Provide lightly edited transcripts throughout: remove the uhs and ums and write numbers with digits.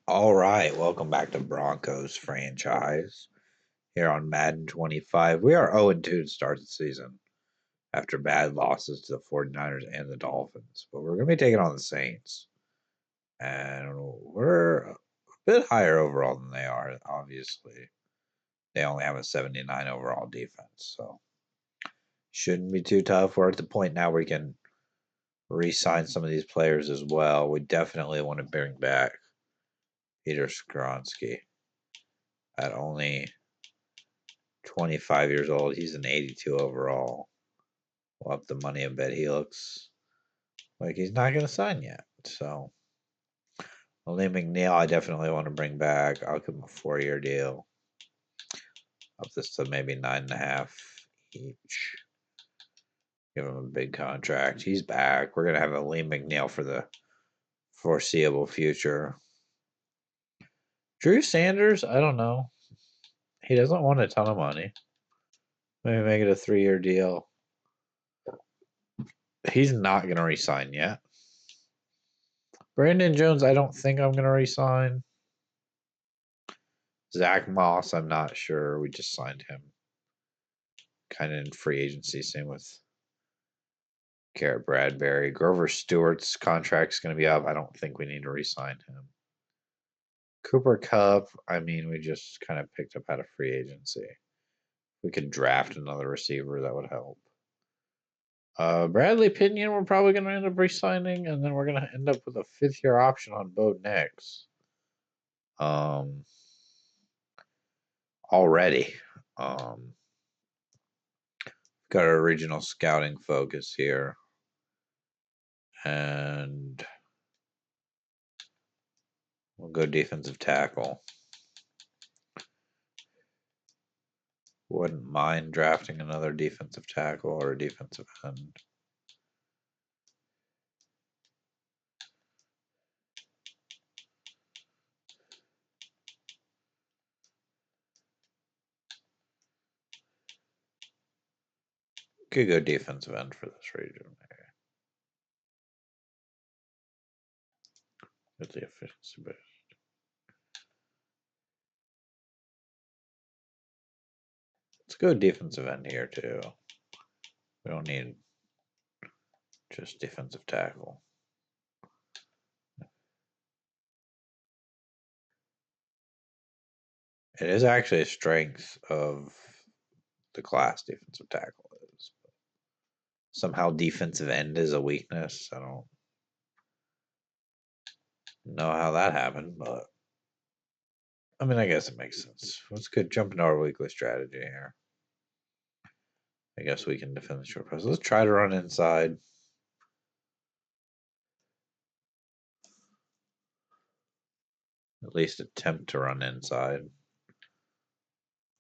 All right, welcome back to Broncos franchise here on Madden 25. We are 0-2 to start the season after bad losses to the 49ers and the Dolphins. But we're going to be taking on the Saints. And we're a bit higher overall than they are, obviously. They only have a 79 overall defense, so shouldn't be too tough. We're at the point now where we can re-sign some of these players as well. We definitely want to bring back Peter Skronsky at only 25 years old. He's an 82 overall. We'll up the money a bit. He looks like he's not going to sign yet. So, Lee McNeil, I definitely want to bring back. I'll give him a 4-year deal. Up this to maybe 9.5 each. Give him a big contract. He's back. We're going to have a Lee McNeil for the foreseeable future. Drew Sanders, I don't know. He doesn't want a ton of money. Maybe make it a 3-year deal. He's not going to resign yet. Brandon Jones, I don't think I'm going to resign. Zach Moss, I'm not sure. We just signed him kind of in free agency. Same with Garrett Bradbury. Grover Stewart's contract's going to be up. I don't think we need to re-sign him. Cooper Kupp, I mean, we just kind of picked up out of free agency. We could draft another receiver. That would help. Bradley Pinion, we're probably going to end up re-signing, and then we're going to end up with a 5th-year option on Bo Nix. Already. Got our original scouting focus here. And we'll go defensive tackle. Wouldn't mind drafting another defensive tackle or a defensive end. Could go defensive end for this region. Get the efficiency boost. Let's go defensive end here too. We don't need just defensive tackle. It is actually a strength of the class defensive tackle is. Somehow defensive end is a weakness. I don't know how that happened, but I mean, I guess it makes sense. Let's go jump into our weekly strategy here. I guess we can defend the short pass. Let's try to run inside. At least attempt to run inside.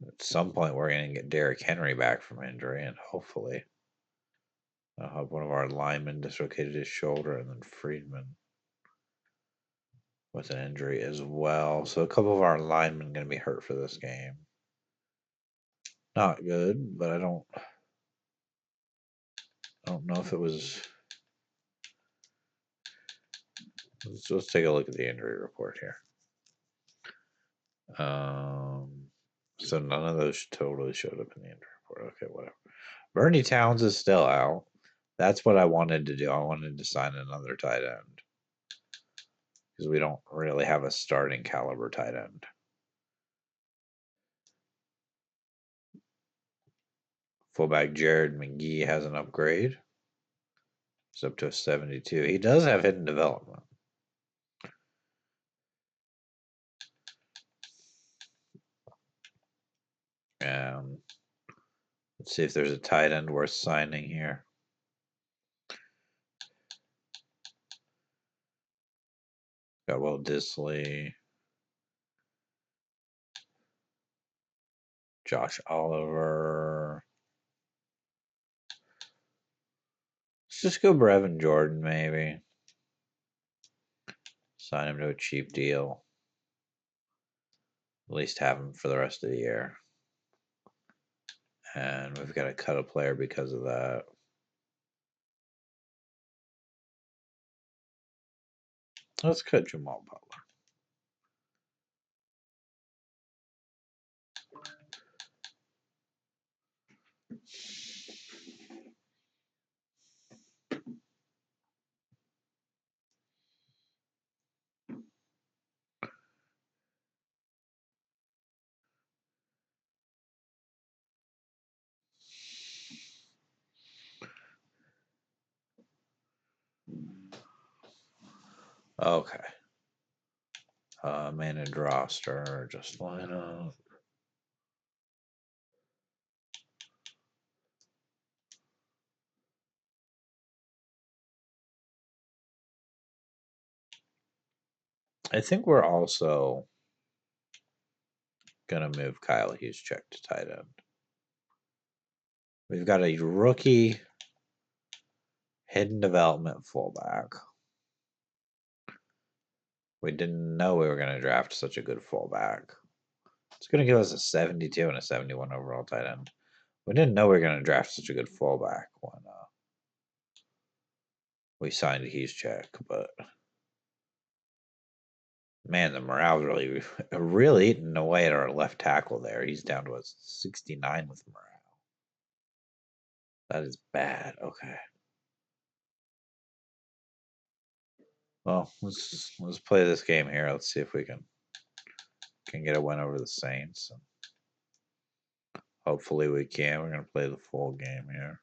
At some point, we're going to get Derrick Henry back from injury, and hopefully, I'll have one of our linemen dislocated his shoulder, and then Friedman with an injury as well. So a couple of our linemen going to be hurt for this game. Not good, but I don't know if it was. Let's take a look at the injury report here. So none of those totally showed up in the injury report. Okay, whatever. Bernie Towns is still out. That's what I wanted to do. I wanted to sign another tight end because we don't really have a starting caliber tight end. Fullback Jared McGee has an upgrade. He's up to a 72. He does have hidden development. Let's see if there's a tight end worth signing here. Got Will Disley. Josh Oliver. Let's just go Brevin Jordan, maybe. Sign him to a cheap deal. At least have him for the rest of the year. And we've got to cut a player because of that. Let's cut Jamal Butler. Okay. Manage roster, just line up. I think we're also gonna move Kyle Juszczyk to tight end. We've got a rookie hidden development fullback. We didn't know we were going to draft such a good fullback. It's going to give us a 72 and a 71 overall tight end. We didn't know we were going to draft such a good fullback when we signed Juszczyk, but man, the morale's really eating away at our left tackle there. He's down to a 69 with morale. That is bad. Okay. Well, let's play this game here. Let's see if we can get a win over the Saints. Hopefully we can. We're going to play the full game here.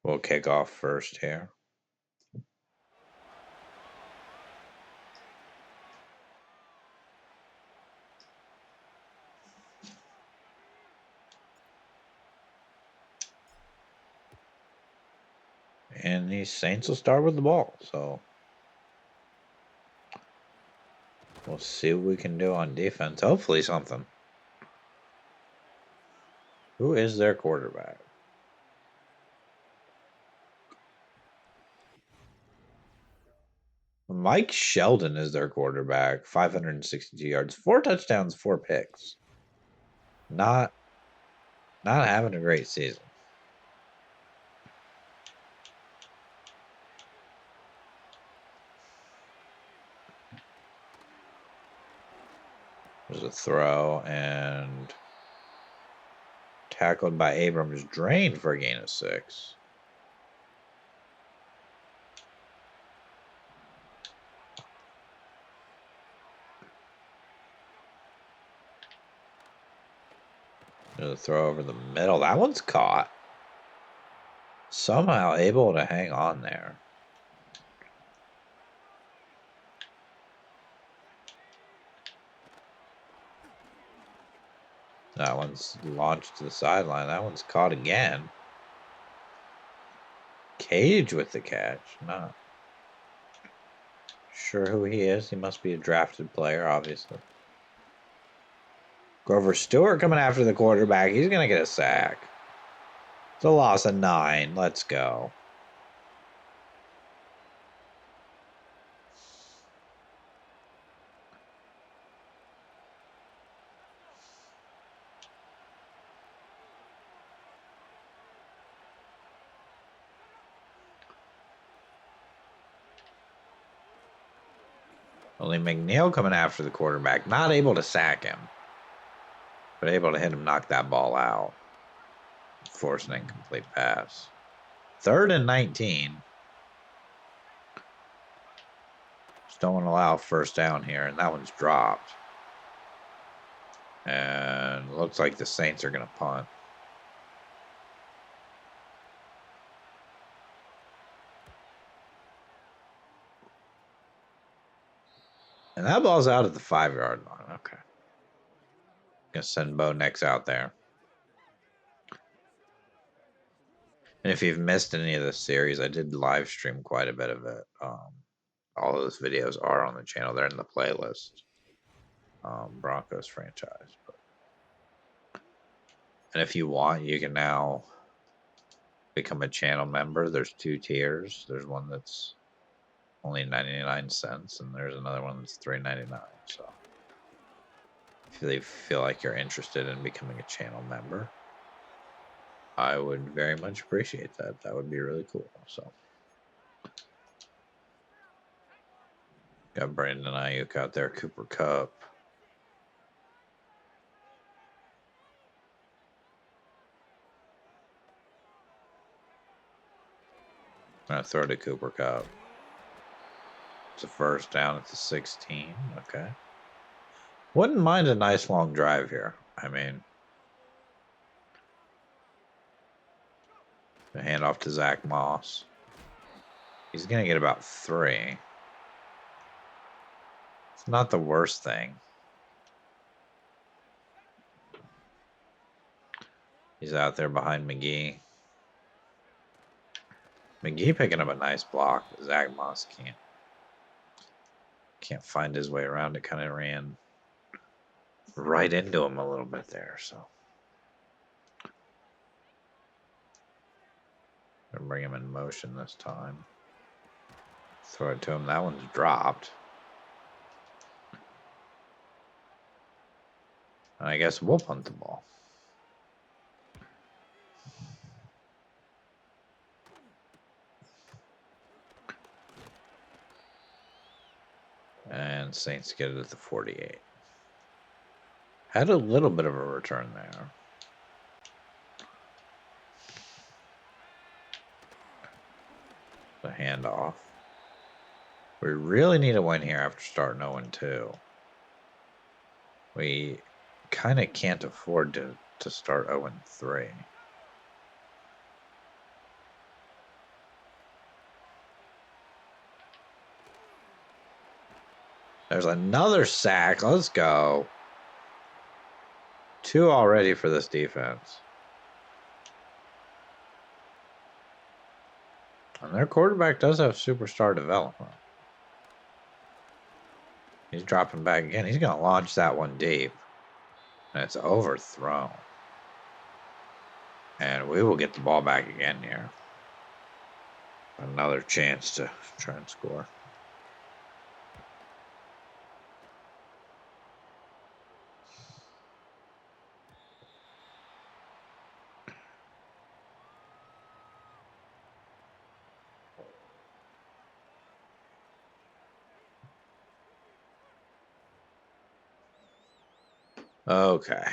We'll kick off first here. And the Saints will start with the ball. So we'll see what we can do on defense. Hopefully something. Who is their quarterback? Mike Sheldon is their quarterback. 562 yards, 4 touchdowns, 4 picks. Not having a great season. There's a throw and tackled by Abrams, drained for a gain of 6. There's a throw over the middle. That one's caught. Somehow able to hang on there. That one's launched to the sideline. That one's caught again. Cage with the catch. Not sure who he is. He must be a drafted player, obviously. Grover Stewart coming after the quarterback. He's going to get a sack. It's a loss of 9. Let's go. Only McNeil coming after the quarterback. Not able to sack him, but able to hit him, knock that ball out. Force an incomplete pass. 3rd and 19. Just don't want to allow first down here, and that one's dropped. And looks like the Saints are going to punt. And that ball's out at the 5-yard line. Okay. Gonna send Bo Nix out there. And if you've missed any of this series, I did live stream quite a bit of it. All of those videos are on the channel. They're in the playlist. Broncos franchise. And if you want, you can now become a channel member. There's 2 tiers. There's one that's only 99 cents, and there's another one that's $3.99. So if you feel like you're interested in becoming a channel member, I would very much appreciate that. That would be really cool. So Got Brandon Ayuk out there, Cooper Kupp. I'm going to throw to Cooper Kupp. It's a first down at the 16. Okay. Wouldn't mind a nice long drive here. I mean, the handoff to Zach Moss. He's going to get about 3. It's not the worst thing. He's out there behind McGee. McGee picking up a nice block, but Zach Moss can't find his way around it. Kind of ran right into him a little bit there. So gonna bring him in motion this time. Throw it to him. That one's dropped. And I guess we'll punt the ball. And Saints get it at the 48. Had a little bit of a return there. The handoff. We really need a win here after starting 0-2. We kind of can't afford to start 0-3. There's another sack. Let's go. 2 already for this defense. And their quarterback does have superstar development. He's dropping back again. He's going to launch that one deep. And it's overthrown. And we will get the ball back again here. Another chance to try and score. Okay.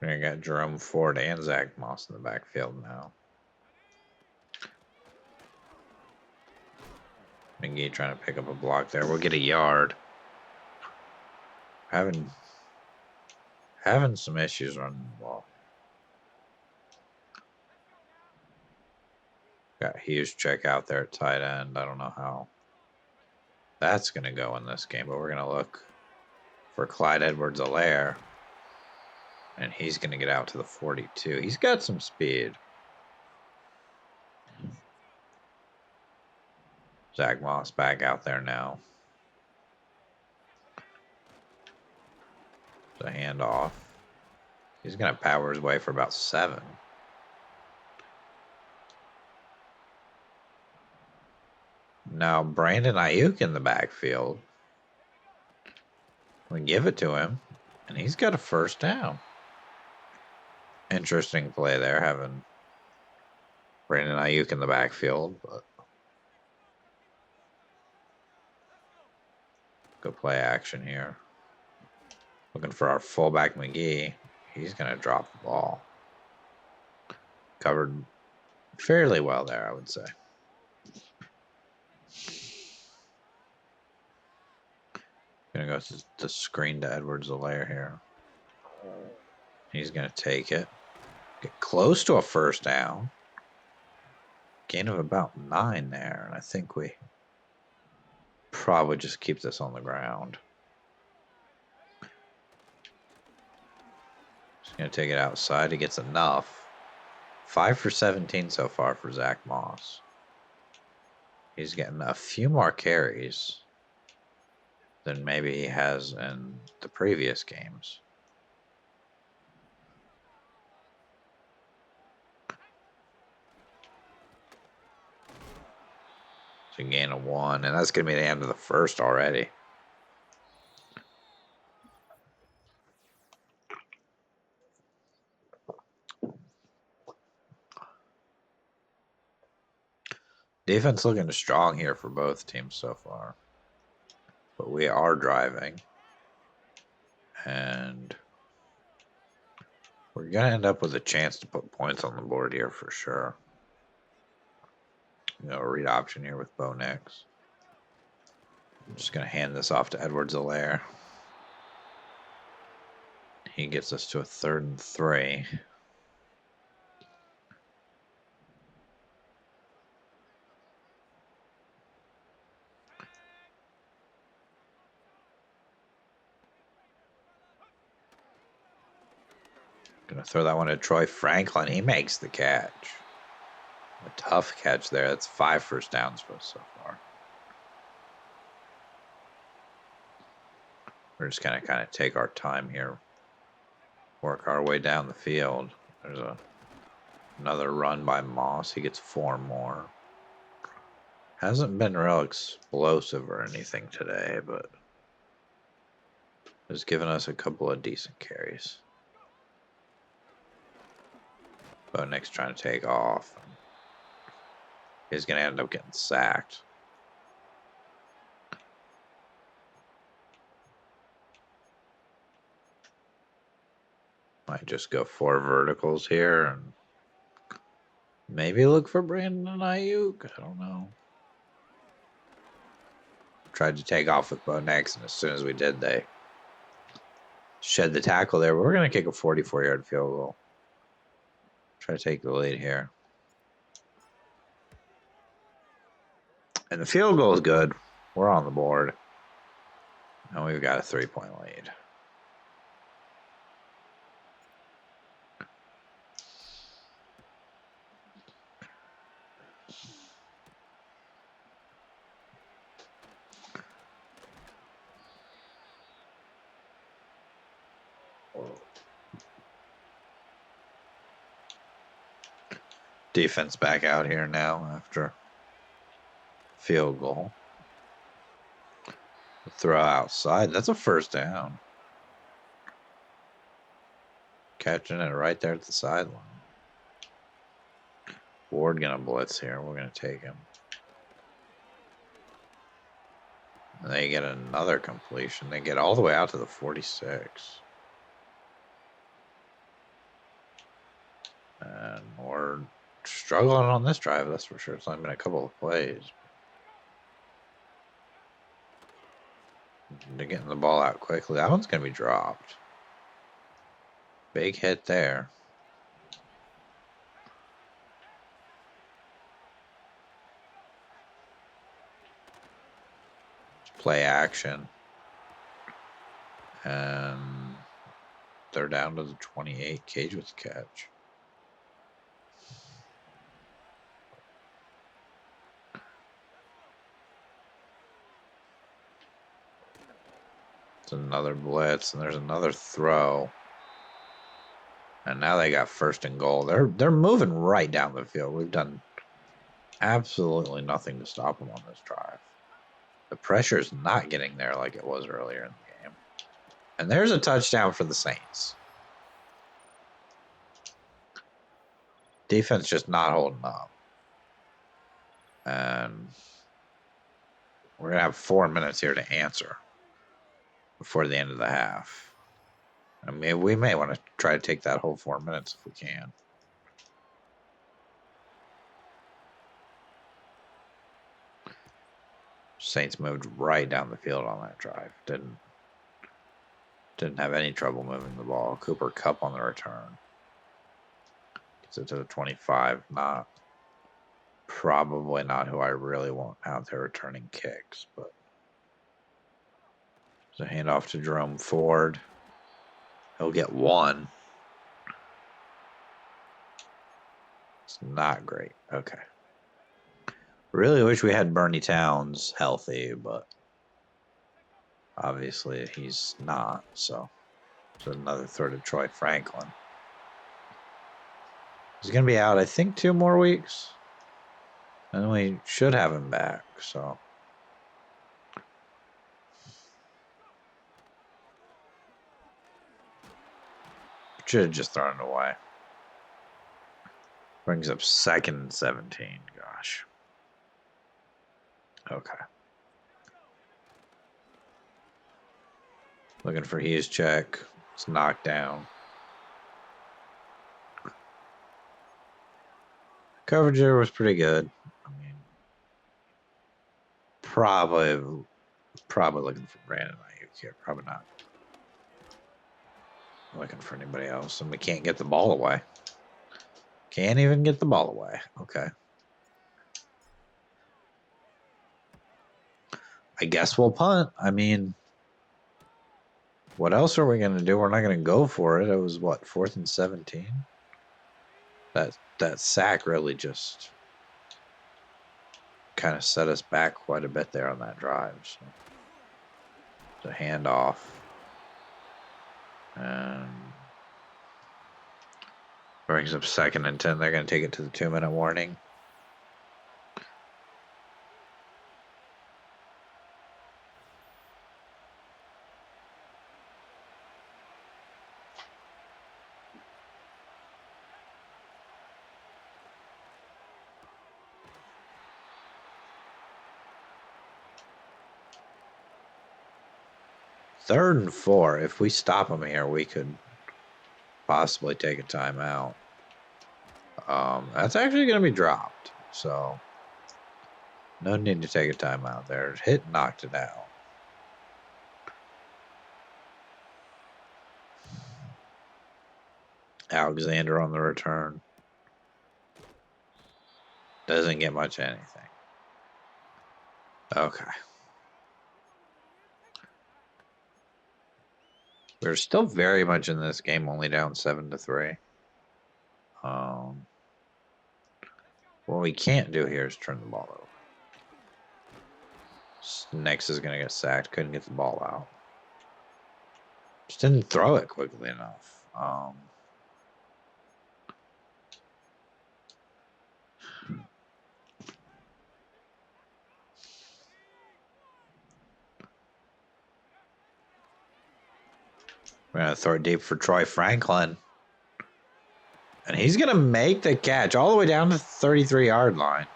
We're going to get Jerome Ford and Zach Moss in the backfield now. McGee trying to pick up a block there. We'll get a yard. Having some issues running the ball. Got Hughes check out there at tight end. I don't know how that's going to go in this game, but we're going to look for Clyde Edwards-Helaire. And he's going to get out to the 42. He's got some speed. Zach Moss back out there now. The handoff. He's going to power his way for about 7. Now Brandon Ayuk in the backfield. We give it to him, and he's got a first down. Interesting play there, having Brandon Ayuk in the backfield, but good play action here. Looking for our fullback McGee. He's going to drop the ball. Covered fairly well there, I would say. Going to go to the screen to Edwards-Helaire here. He's going to take it. Get close to a first down. Gain of about 9 there, and I think we probably just keep this on the ground. Just going to take it outside. He gets enough. 5 for 17 so far for Zach Moss. He's getting a few more carries than maybe he has in the previous games. So gain of 1, and that's going to be the end of the first already. Defense looking strong here for both teams so far. But we are driving. And we're going to end up with a chance to put points on the board here for sure. Read option here with Bo Nix. I'm just going to hand this off to Edwards-Helaire. He gets us to a 3rd and 3. Gonna throw that one to Troy Franklin. He makes the catch. A tough catch there. That's 5 first downs for us so far. We're just gonna kind of take our time here. Work our way down the field. There's another run by Moss. He gets 4 more. Hasn't been real explosive or anything today, but has given us a couple of decent carries. Bo Nix trying to take off. He's going to end up getting sacked. Might just go 4 verticals here and maybe look for Brandon Ayuk. I don't know. Tried to take off with Bo Nix, and as soon as we did, they shed the tackle there. But we're going to kick a 44-yard field goal. Try to take the lead here. And the field goal is good. We're on the board. And we've got a 3-point lead. Defense back out here now after field goal. Throw outside. That's a 1st down. Catching it right there at the sideline. Ward gonna blitz here. We're gonna take him. And they get another completion. They get all the way out to the 46. And we're struggling on this drive, that's for sure. It's only been a couple of plays. They're getting the ball out quickly. That one's going to be dropped. Big hit there. Play action. And they're down to the 28. Cage with the catch. It's another blitz, and there's another throw. And now they got 1st and goal. They're moving right down the field. We've done absolutely nothing to stop them on this drive. The pressure's not getting there like it was earlier in the game. And there's a touchdown for the Saints. Defense just not holding up. And we're going to have 4 minutes here to answer before the end of the half. I mean, we may want to try to take that whole 4 minutes if we can. Saints moved right down the field on that drive. Didn't have any trouble moving the ball. Cooper Kupp on the return. Gets it to the 25. Probably not who I really want out there returning kicks, but there's a handoff to Jerome Ford. He'll get 1. It's not great. Okay. Really wish we had Bernie Towns healthy, but obviously he's not. So it's another throw to Troy Franklin. He's going to be out, I think, 2 more weeks. And we should have him back. So should have just thrown it away. Brings up 2nd and 17. Gosh. Okay. Looking for Hughes check. It's knocked down. Coverage there was pretty good. I mean, probably looking for Brandon Ayuk here. Probably not looking for anybody else. And we can't get the ball away. Can't even get the ball away. Okay. I guess we'll punt. I mean, what else are we going to do? We're not going to go for it. It was what, 4th and 17? That sack really just kind of set us back quite a bit there on that drive. So the handoff. And brings up 2nd and 10. They're going to take it to the 2-minute warning. Third and 4. If we stop them here, we could possibly take a timeout. That's actually going to be dropped. So no need to take a timeout there. Hit knocked it out. Alexander on the return. Doesn't get much anything. Okay. We're still very much in this game, only down 7-3. What we can't do here is turn the ball over. Next is going to get sacked. Couldn't get the ball out. Just didn't throw it quickly enough. We're going to throw it deep for Troy Franklin. And he's going to make the catch all the way down to the 33-yard line.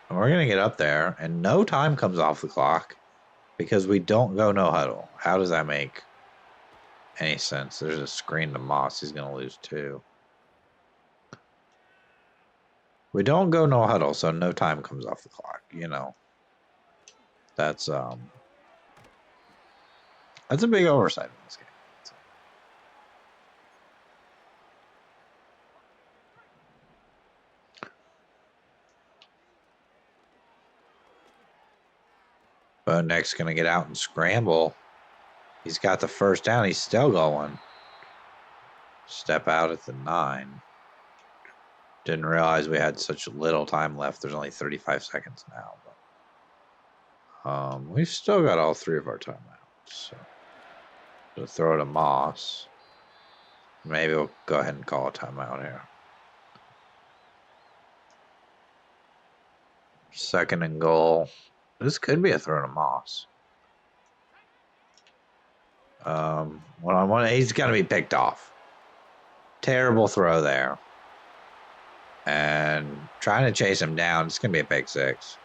And we're going to get up there, and no time comes off the clock because we don't go no huddle. How does that make any sense? There's a screen to Moss. He's going to lose 2. We don't go no huddle, so no time comes off the clock. You know, that's a big oversight in this game. Bo Nix going to get out and scramble. He's got the first down. He's still going. Step out at the 9. Didn't realize we had such little time left. There's only 35 seconds now. But we've still got all 3 of our timeouts. So we'll throw it to Moss. Maybe we'll go ahead and call a timeout here. 2nd and goal. This could be a throw to Moss. He's going to be picked off. Terrible throw there. And trying to chase him down. It's going to be a pick 6.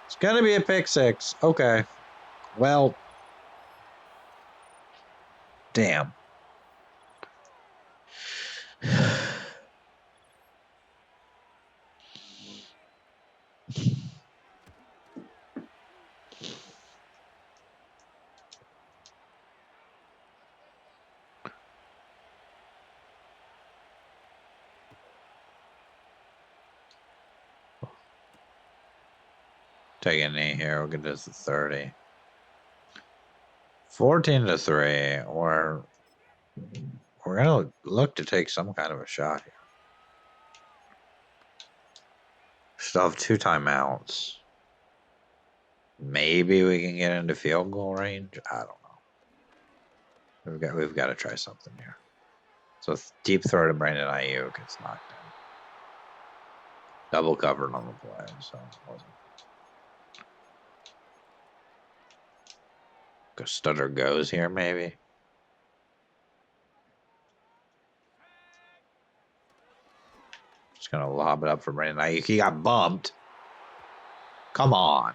It's going to be a pick 6. Okay. Well, damn. Take a knee here. We'll get this to 30. 14-3. We're going to look to take some kind of a shot here. Still have 2 timeouts. Maybe we can get into field goal range. I don't know. We've got to try something here. So deep throw to Brandon Ayuk. It's knocked down. Double covered on the play, so it wasn't. Stutter goes here, maybe. Just Gonna lob it up for Brandon Ayuk. He got bumped. Come on.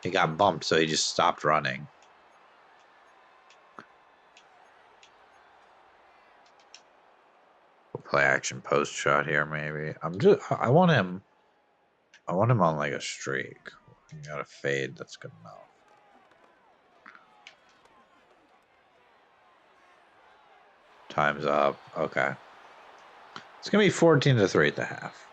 He got bumped, so he just stopped running. We'll play action post shot here, maybe. I want him on like a streak. You got a fade, that's good enough. Time's up. Okay. It's gonna be 14-3 at the half.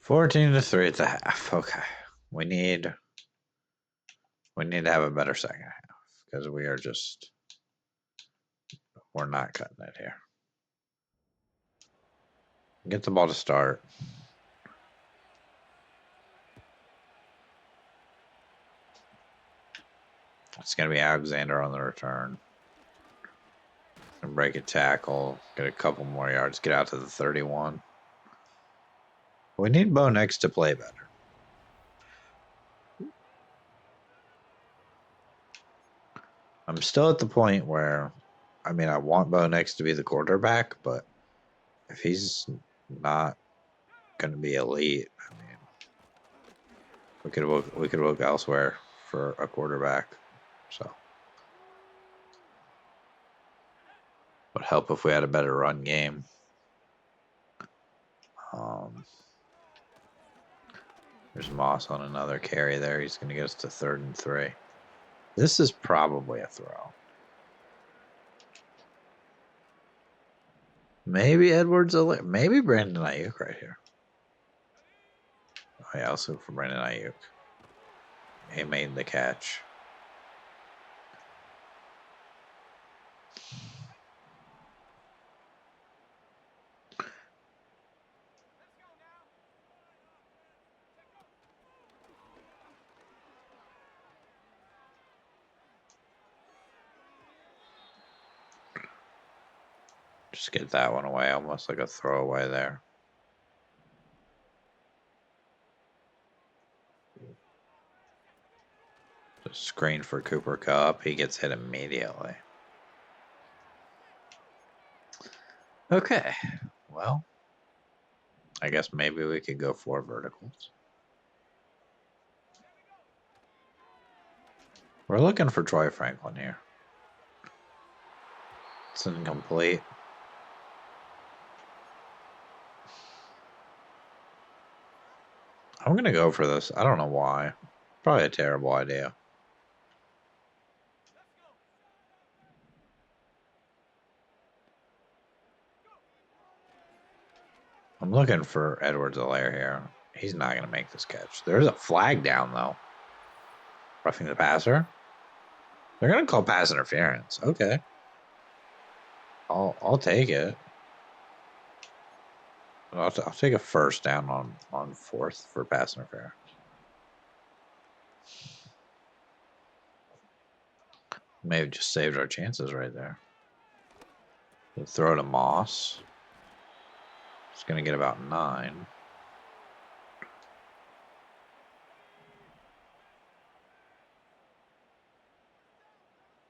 $14 to 3 at the half. Okay. We need to have a better second half because we're not cutting it here. Get the ball to start. It's going to be Alexander on the return. Gonna break a tackle, get a couple more yards, get out to the 31. We need Bo Nix to play better. I'm still at the point where, I mean, I want Bo Nix to be the quarterback, but if he's not going to be elite, I mean, we could look elsewhere for a quarterback. So, would help if we had a better run game. There's Moss on another carry there. He's going to get us to 3rd and 3. This is probably a throw. Maybe Edwards, maybe Brandon Ayuk right here. Oh yeah, let's look for Brandon Ayuk. He made the catch. Just get that one away, almost like a throwaway there. Just screen for Cooper Kupp. He gets hit immediately. Okay, well, I guess maybe we could go 4 verticals. We're looking for Troy Franklin here. It's incomplete. I'm going to go for this. I don't know why. Probably a terrible idea. I'm looking for Edwards-Helaire here. He's not going to make this catch. There's a flag down, though. Roughing the passer. They're going to call pass interference. Okay. I'll take it. I'll take a first down on 4th for pass interference. Maybe just saved our chances right there. We'll throw to Moss. It's going to get about 9.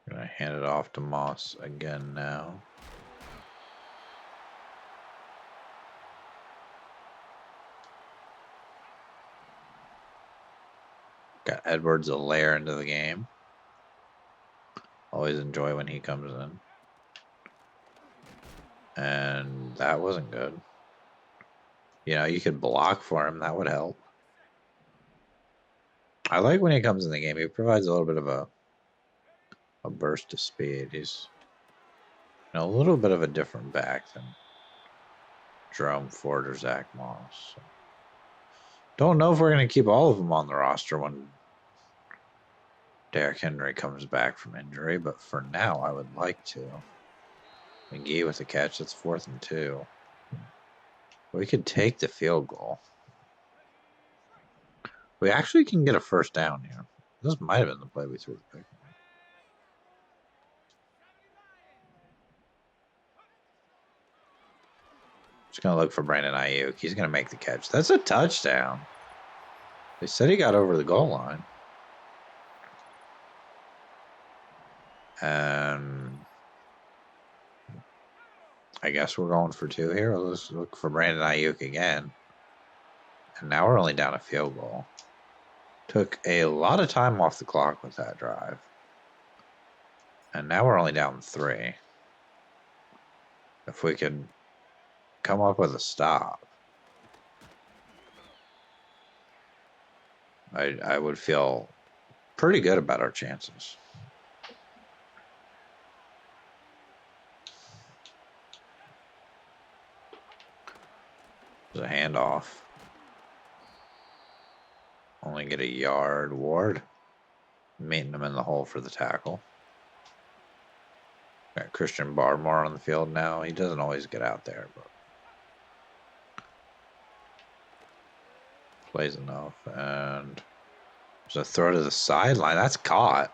Going to hand it off to Moss again now. Got Edwards-Helaire into the game. Always enjoy when he comes in. And that wasn't good. You know, you could block for him. That would help. I like when he comes in the game. He provides a little bit of a burst of speed. He's a little bit of a different back than Jerome Ford or Zach Moss. Don't know if we're going to keep all of them on the roster when Derrick Henry comes back from injury, but for now, I would like to. McGee with the catch. That's 4th and 2. We could take the field goal. We actually can get a first down here. This might have been the play we threw the pick. Just going to look for Brandon Ayuk. He's going to make the catch. That's a touchdown. They said he got over the goal line. And I guess we're going for 2 here. Let's look for Brandon Ayuk again. And now we're only down a field goal. Took a lot of time off the clock with that drive. And now we're only down 3. If we could come up with a stop, I would feel pretty good about our chances. There's a handoff. Only get a yard. Ward meeting him in the hole for the tackle. Got Christian Barmore on the field now. He doesn't always get out there, but plays enough. And there's a throw to the sideline. That's caught.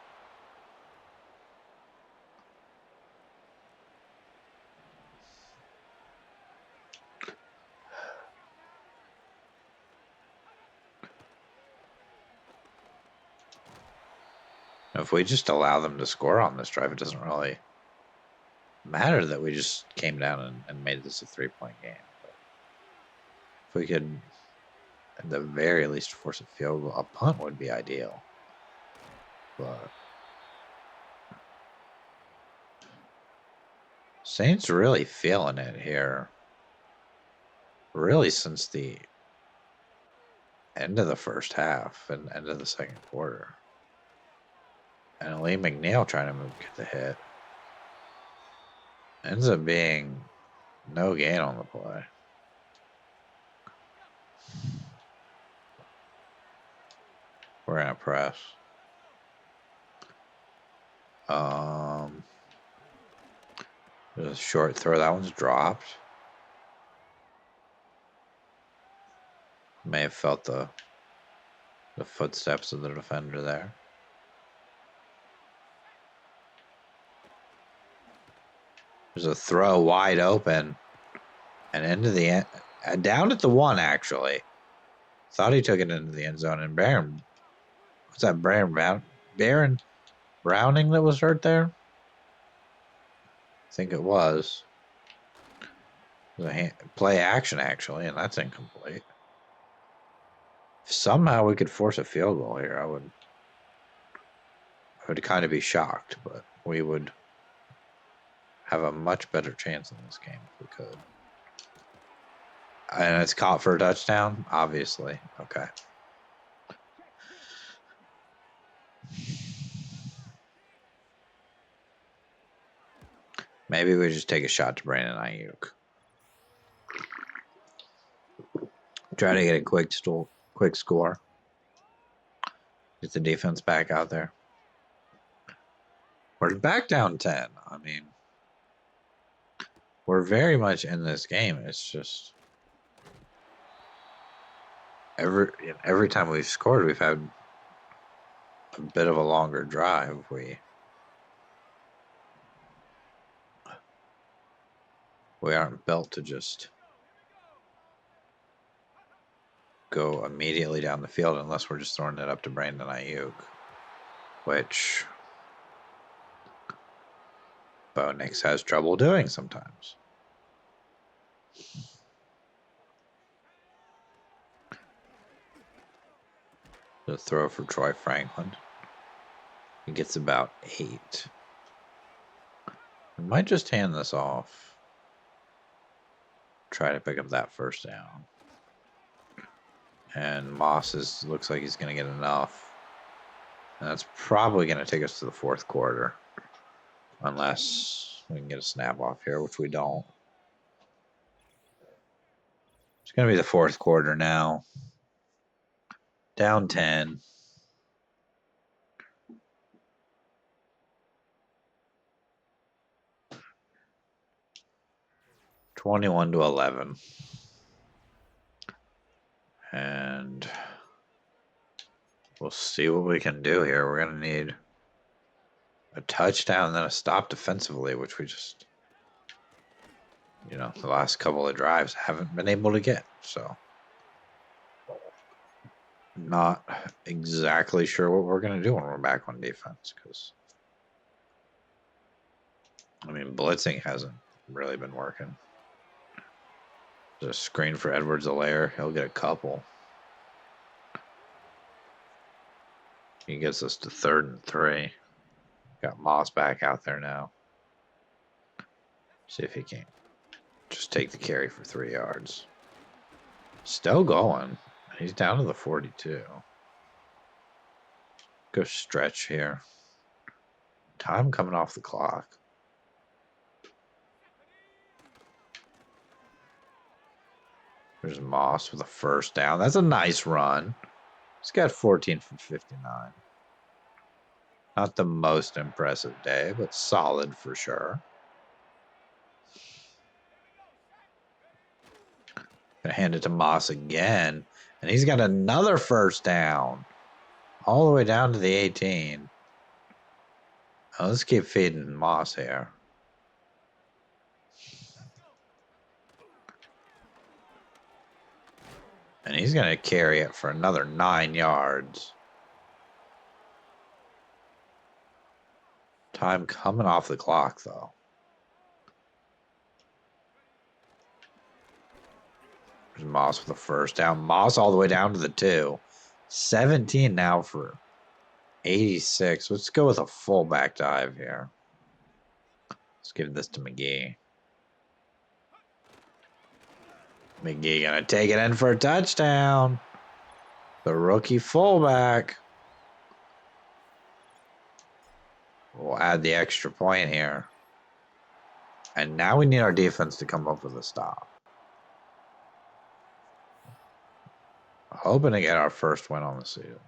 If we just allow them to score on this drive, it doesn't really matter that we just came down and made this a 3-point game. But if we could, at the very least, force a field goal, a punt would be ideal. But Saints really feeling it here. Really since the end of the first half and end of the second quarter. And Lee McNeil trying to get the hit. Ends up being no gain on the play. We're going to press. There's a short throw. That one's dropped. May have felt the footsteps of the defender there. There's a throw wide open and into the end, down at the 1 actually. Thought he took it into the end zone. And Baron, what's that? Baron Browning that was hurt there. I think it was. It was a play action actually, and that's incomplete. If somehow we could force a field goal here, I would kind of be shocked, but we would have a much better chance in this game if we could. And it's caught for a touchdown, obviously. Okay. Maybe we just take a shot to Brandon Ayuk. Try to get a quick score. Get the defense back out there. We're back down 10. I mean, we're very much in this game. It's just every time we've scored, we've had a bit of a longer drive. We aren't built to just go immediately down the field unless we're just throwing it up to Brandon Ayuk, which Bo Nix has trouble doing sometimes. The throw for Troy Franklin. He gets about 8. We might just hand this off. Try to pick up that first down. And Moss looks like he's going to get enough. And that's probably going to take us to the 4th quarter. Unless we can get a snap off here, which we don't. It's going to be the 4th quarter now. Down 10. (21-11). And we'll see what we can do here. We're going to need a touchdown and then a stop defensively, which we just you know, the last couple of drives haven't been able to get. So, not exactly sure what we're going to do when we're back on defense because, I mean, blitzing hasn't really been working. There's a screen for Edwards-Helaire. He'll get a couple. He gets us to 3rd and 3. Got Moss back out there now. See if he can just take the carry for 3 yards. Still going. He's down to the 42. Go stretch here. Time coming off the clock. There's Moss with a first down. That's a nice run. He's got 14 from 59. Not the most impressive day, but solid for sure. Gonna hand it to Moss again, and he's got another first down. All the way down to the 18. Oh, let's keep feeding Moss here. And he's going to carry it for another 9 yards. Time coming off the clock, though. There's Moss with the first down. Moss all the way down to the 2. 17 now for 86. Let's go with a fullback dive here. Let's give this to McGee. McGee going to take it in for a touchdown. The rookie fullback. We'll add the extra point here. And now we need our defense to come up with a stop. Hoping to get our first win on the season.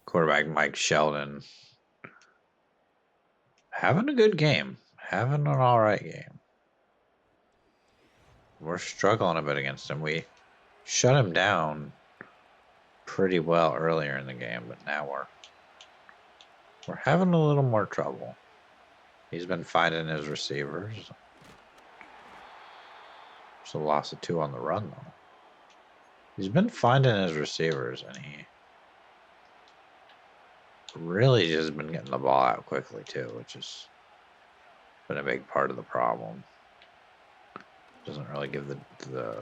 Quarterback Mike Sheldon having a good game. Having an all right game. We're struggling a bit against him. We shut him down pretty well earlier in the game, but now we're having a little more trouble. He's been finding his receivers. There's a loss of 2 on the run, though. He's been finding his receivers, and he really just been getting the ball out quickly, too, which has been a big part of the problem. Doesn't really give the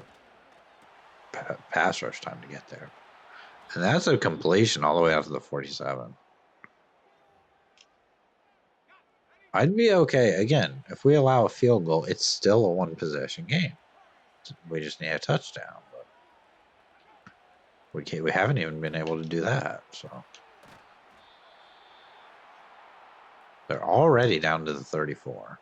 pass rush time to get there. And that's a completion all the way out to the 47. I'd be okay. Again, if we allow a field goal, it's still a 1-possession game. We just need a touchdown. But we haven't even been able to do that. So they're already down to the 34.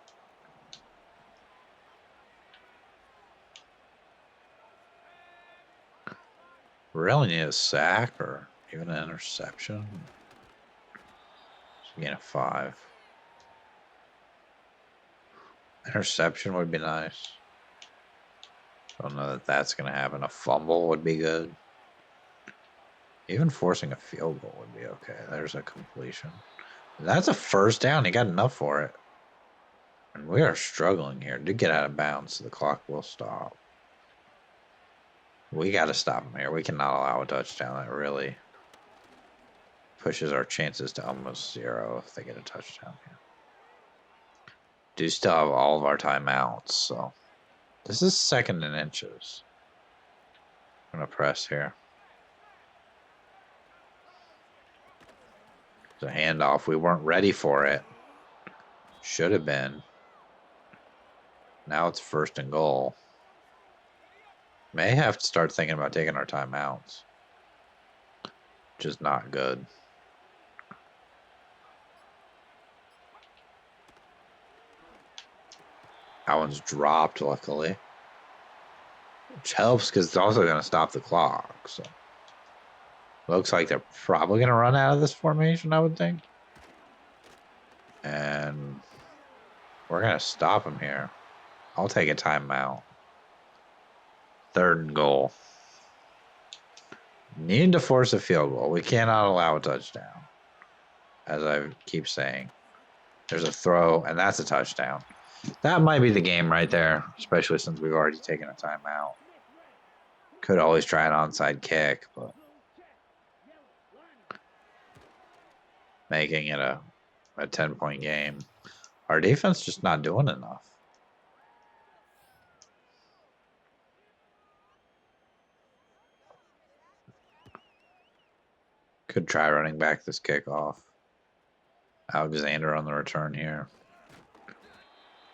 We really need a sack or even an interception. So gain of 5. Interception would be nice. Don't know that that's going to happen. A fumble would be good. Even forcing a field goal would be okay. There's a completion. That's a first down. He got enough for it. And we are struggling here to get out of bounds, so the clock will stop. We got to stop him here. We cannot allow a touchdown. That really pushes our chances to almost 0 if they get a touchdown here. Do still have all of our timeouts, so this is 2nd and inches. I'm going to press here. It's a handoff. We weren't ready for it. Should have been. Now it's 1st and goal. May have to start thinking about taking our timeouts. Which is not good. That one's dropped, luckily. Which helps because it's also going to stop the clock. So looks like they're probably going to run out of this formation, I would think. We're going to stop him here. I'll take a timeout. 3rd and goal. Need to force a field goal. We cannot allow a touchdown. As I keep saying. There's a throw, and that's a touchdown. That might be the game right there, especially since we've already taken a timeout. Could always try an onside kick, but making it a 10-point game. Our defense just not doing enough. Could try running back this kickoff. Alexander on the return here.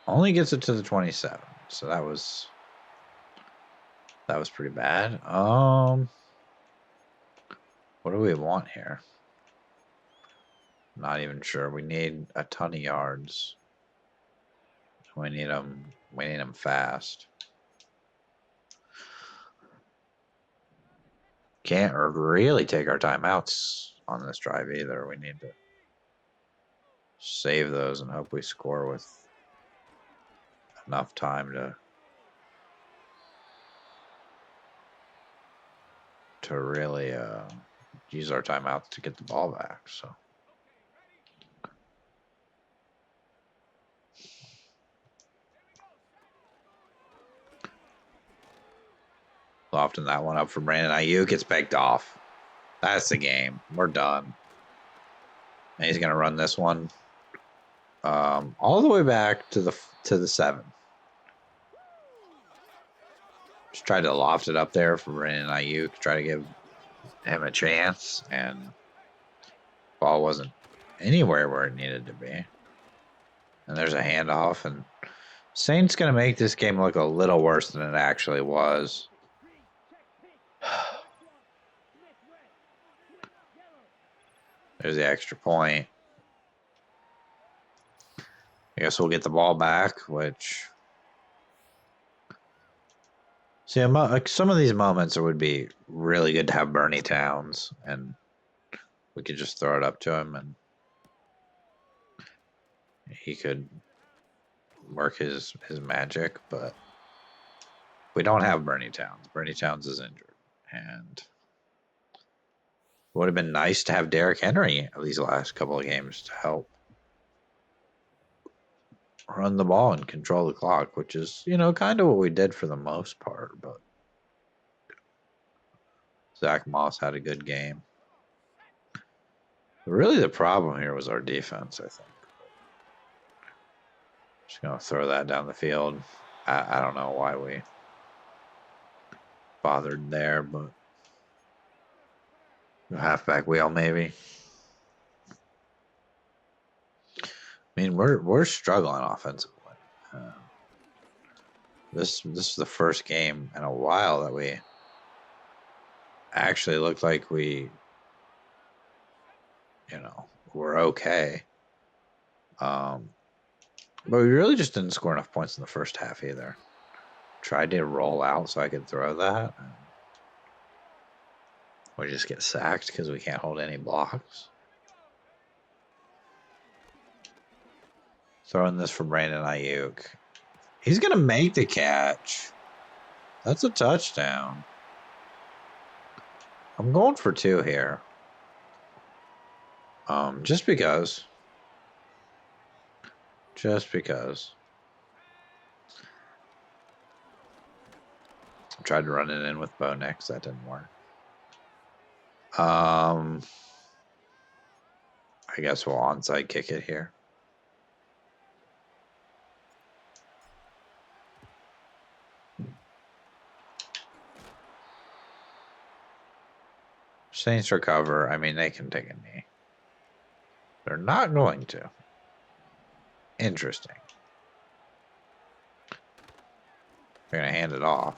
Only gets it to the 27, so that was pretty bad. What do we want here? Not even sure. We need a ton of yards. We need them. We need them fast. Can't really take our timeouts on this drive either. We need to save those and hope we score with enough time to really use our timeouts to get the ball back. So often that one up for Brandon Ayuk gets begged off. That's the game. We're done. And he's gonna run this one all the way back to the 7. Just tried to loft it up there for Brandon Ayuk, try to give him a chance, and ball wasn't anywhere where it needed to be. And there's a handoff, and Saints gonna make this game look a little worse than it actually was. There's the extra point. I guess we'll get the ball back, which... See, like some of these moments, it would be really good to have Bernie Towns, and we could just throw it up to him, and he could work his magic, but we don't have Bernie Towns. Bernie Towns is injured, and it would have been nice to have Derrick Henry these last couple of games to help run the ball and control the clock, which is, kind of what we did for the most part, but Zach Moss had a good game. Really, the problem here was our defense, I think. Just going to throw that down the field. I don't know why we bothered there, but halfback wheel maybe. I mean, we're struggling offensively. This is the first game in a while that we actually looked like we're okay. But we really just didn't score enough points in the first half either. Tried to roll out so I could throw that. We just get sacked because we can't hold any blocks. Throwing this for Brandon Ayuk. He's going to make the catch. That's a touchdown. I'm going for 2 here. Just because. Just because. I tried to run it in with Bo Nix. That didn't work. I guess we'll onside kick it here. Saints recover. I mean, they can take a knee. They're not going to. Interesting. They're going to hand it off.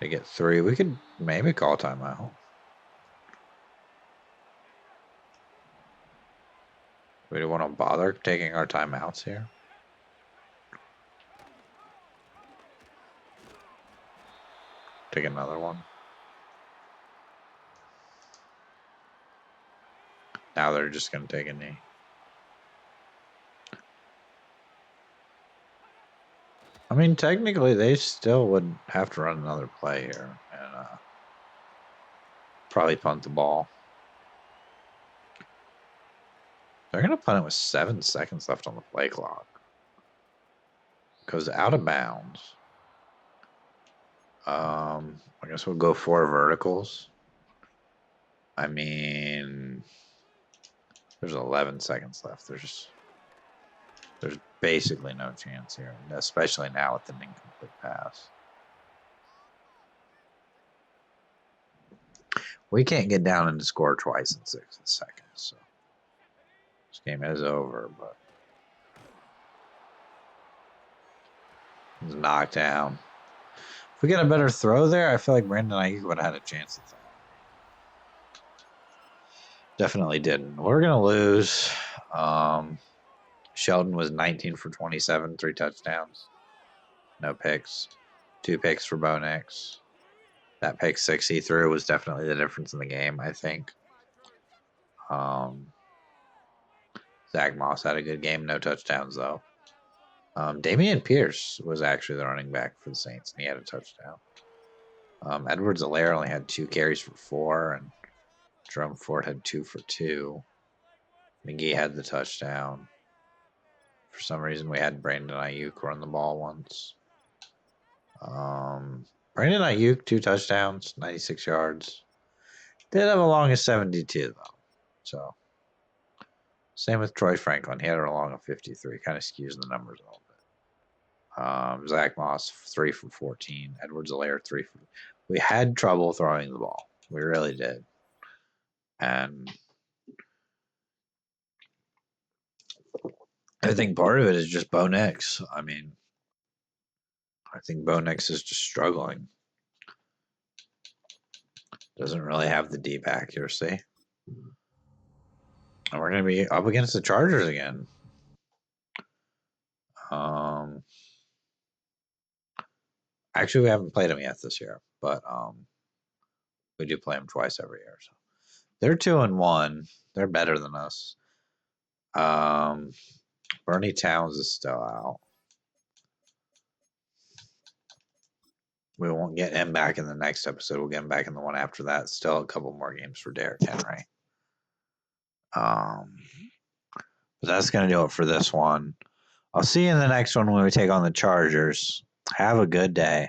They get 3. We could maybe call timeout. We don't want to bother taking our timeouts here. Take another one. Now they're just going to take a knee. I mean, technically, they still would have to run another play here and probably punt the ball. They're going to punt it with 7 seconds left on the play clock. Goes out of bounds. I guess we'll go 4 verticals. I mean, there's 11 seconds left. There's basically no chance here, especially now with an incomplete pass. We can't get down and score twice in 6 seconds, so this game is over, but it's knocked down. If we get a better throw there, I feel like Brandon Ayuk would have had a chance at that. Definitely didn't. We're going to lose. Sheldon was 19 for 27, 3 touchdowns. No picks. 2 picks for Bo Nix. That pick 6 he threw was definitely the difference in the game, I think. Zach Moss had a good game. No touchdowns, though. Damian Pierce was actually the running back for the Saints, and he had a touchdown. Edwards-Helaire only had 2 carries for 4, and Jerome Ford had 2 for 2. McGee had the touchdown. For some reason, we had Brandon Ayuk run the ball once. Brandon Ayuk, 2 touchdowns, 96 yards. Did have a long of 72, though. So, same with Troy Franklin. He had a long of 53. Kind of skews the numbers a little bit. Zach Moss, 3 for 14. Edwards-Helaire, 3 for... We had trouble throwing the ball. We really did. And I think part of it is just Bo Nix. I mean, I think Bo Nix is just struggling. Doesn't really have the deep accuracy. And we're going to be up against the Chargers again. Actually, we haven't played them yet this year, but we do play them twice every year. So they're 2-1. They're better than us. Bernie Towns is still out. We won't get him back in the next episode. We'll get him back in the one after that. Still a couple more games for Derrick Henry. But that's going to do it for this one. I'll see you in the next one when we take on the Chargers. Have a good day.